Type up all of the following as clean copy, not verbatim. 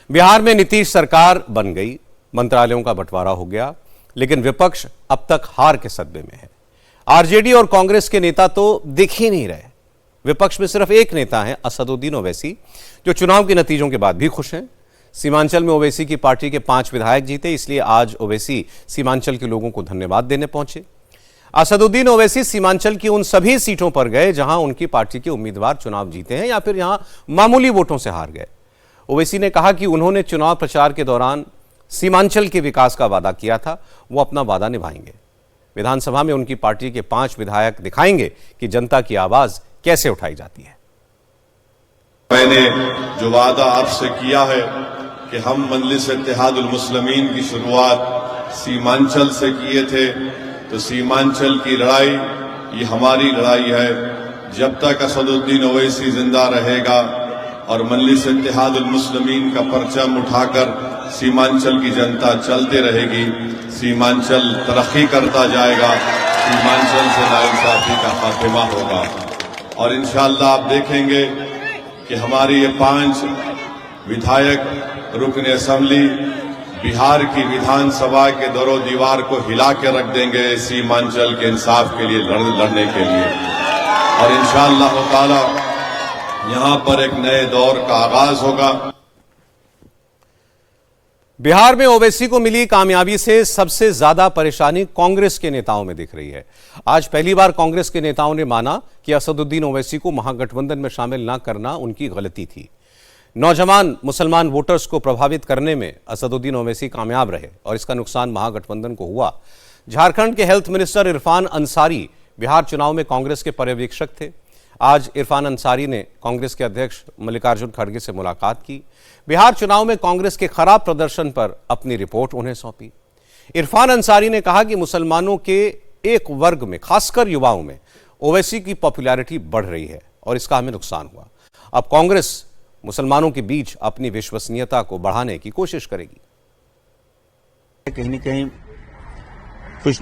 बिहार में नीतीश सरकार बन गई, मंत्रालयों का बंटवारा हो गया, लेकिन विपक्ष अब तक हार के सदमे में है। आरजेडी और कांग्रेस के नेता तो दिख ही नहीं रहे। विपक्ष में सिर्फ एक नेता है, असदुद्दीन ओवैसी, जो चुनाव के नतीजों के बाद भी खुश हैं। सीमांचल में ओवैसी की पार्टी के 5 विधायक जीते, इसलिए आज ओवैसी सीमांचल के लोगों को धन्यवाद देने पहुंचे। असदुद्दीन ओवैसी सीमांचल की उन सभी सीटों पर गए जहां उनकी पार्टी के उम्मीदवार चुनाव जीते हैं या फिर यहां मामूली वोटों से हार गए। ओवैसी ने कहा कि उन्होंने चुनाव प्रचार के दौरान सीमांचल के विकास का वादा किया था, वो अपना वादा निभाएंगे। विधानसभा में उनकी पार्टी के 5 विधायक दिखाएंगे कि जनता की आवाज कैसे उठाई जाती है। मैंने जो वादा आपसे किया है कि हम मजलिस इत्तेहादुल मुस्लिमीन की शुरुआत सीमांचल से किए थे, तो सीमांचल की लड़ाई ये हमारी लड़ाई है। जब तक असदुद्दीन ओवैसी जिंदा रहेगा और मजलिस इत्तेहादुल मुस्लिमीन का परचम उठाकर सीमांचल की जनता चलते रहेगी, सीमांचल तरक्की करता जाएगा, सीमांचल से नाइंसाफी का खात्मा होगा। और इंशाअल्लाह आप देखेंगे कि हमारी ये 5 विधायक रुकने असेंबली बिहार की विधानसभा के दरो दीवार को हिला के रख देंगे सीमांचल के इंसाफ के लिए लड़ने के लिए। और इंशाअल्लाह ताला यहां पर एक नए दौर का आगाज होगा। बिहार में ओवैसी को मिली कामयाबी से सबसे ज्यादा परेशानी कांग्रेस के नेताओं में दिख रही है। आज पहली बार कांग्रेस के नेताओं ने माना कि असदुद्दीन ओवैसी को महागठबंधन में शामिल न करना उनकी गलती थी। नौजवान मुसलमान वोटर्स को प्रभावित करने में असदुद्दीन ओवैसी कामयाब रहे और इसका नुकसान महागठबंधन को हुआ। झारखंड के हेल्थ मिनिस्टर इरफान अंसारी बिहार चुनाव में कांग्रेस के पर्यवेक्षक थे। आज इरफान अंसारी ने कांग्रेस के अध्यक्ष मल्लिकार्जुन खड़गे से मुलाकात की। बिहार चुनाव में कांग्रेस के खराब प्रदर्शन पर अपनी रिपोर्ट उन्हें सौंपी। इरफान अंसारी ने कहा कि मुसलमानों के एक वर्ग में, खासकर युवाओं में, ओवैसी की पॉपुलैरिटी बढ़ रही है और इसका हमें नुकसान हुआ। अब कांग्रेस मुसलमानों के बीच अपनी विश्वसनीयता को बढ़ाने की कोशिश करेगी। कहीं न कहीं कुछ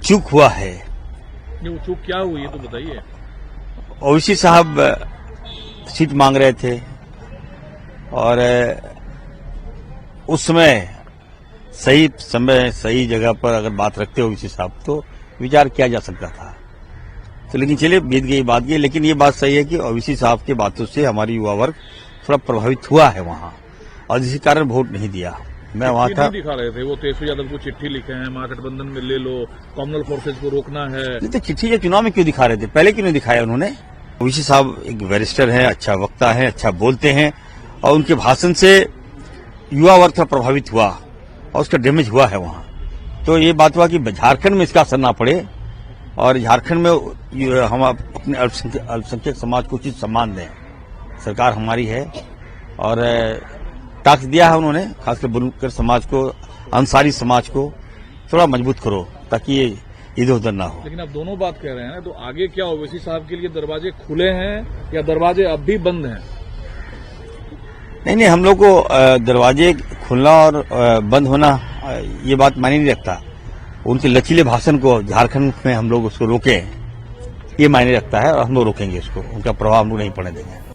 चूक हुआ है। वो चूक क्या हुई है तो बताइए। ओवैसी साहब सीट मांग रहे थे और उस समय सही जगह पर अगर बात रखते ओवैसी साहब तो विचार किया जा सकता था। तो लेकिन चलिए बीत गई बात गई। लेकिन ये बात सही है कि ओवैसी साहब की बातों से हमारी युवा वर्ग थोड़ा प्रभावित हुआ है वहां, और इसी कारण वोट नहीं दिया। मैं वहां था। दिखा रहे थे वो तेजस्वी यादव को चिट्ठी लिखे हैं, महागठबंधन में ले लो, कॉमनल फोर्सेज को रोकना है। नहीं तो चिट्ठी जो चुनाव में क्यों दिखा रहे थे, पहले क्यों नहीं दिखाया उन्होंने। ओवैसी साहब एक बैरिस्टर है, अच्छा वक्ता है, अच्छा बोलते हैं, और उनके भाषण से युवा वर्ग थोड़ा प्रभावित हुआ और उसका डैमेज हुआ है वहां। तो ये बात हुआ कि झारखंड में इसका असर ना पड़े और झारखंड में हम अपने अल्पसंख्यक समाज को उचित सम्मान दें। सरकार हमारी है और टास्क दिया है उन्होंने, खासकर बुनकर समाज को, अंसारी समाज को थोड़ा मजबूत करो ताकि ये इधर उधर ना हो। लेकिन आप दोनों बात कह रहे हैं, तो आगे क्या ओवैसी साहब के लिए दरवाजे खुले हैं या दरवाजे अब भी बंद हैं? नहीं, हम लोग को दरवाजे खुलना और बंद होना ये बात मायने नहीं रखता। उनके लचीले भाषण को झारखंड में हम लोग उसको रोके, ये मायने रखता है और हम लोग रोकेंगे उसको। उनका प्रभाव हम लोग नहीं पड़ने देंगे।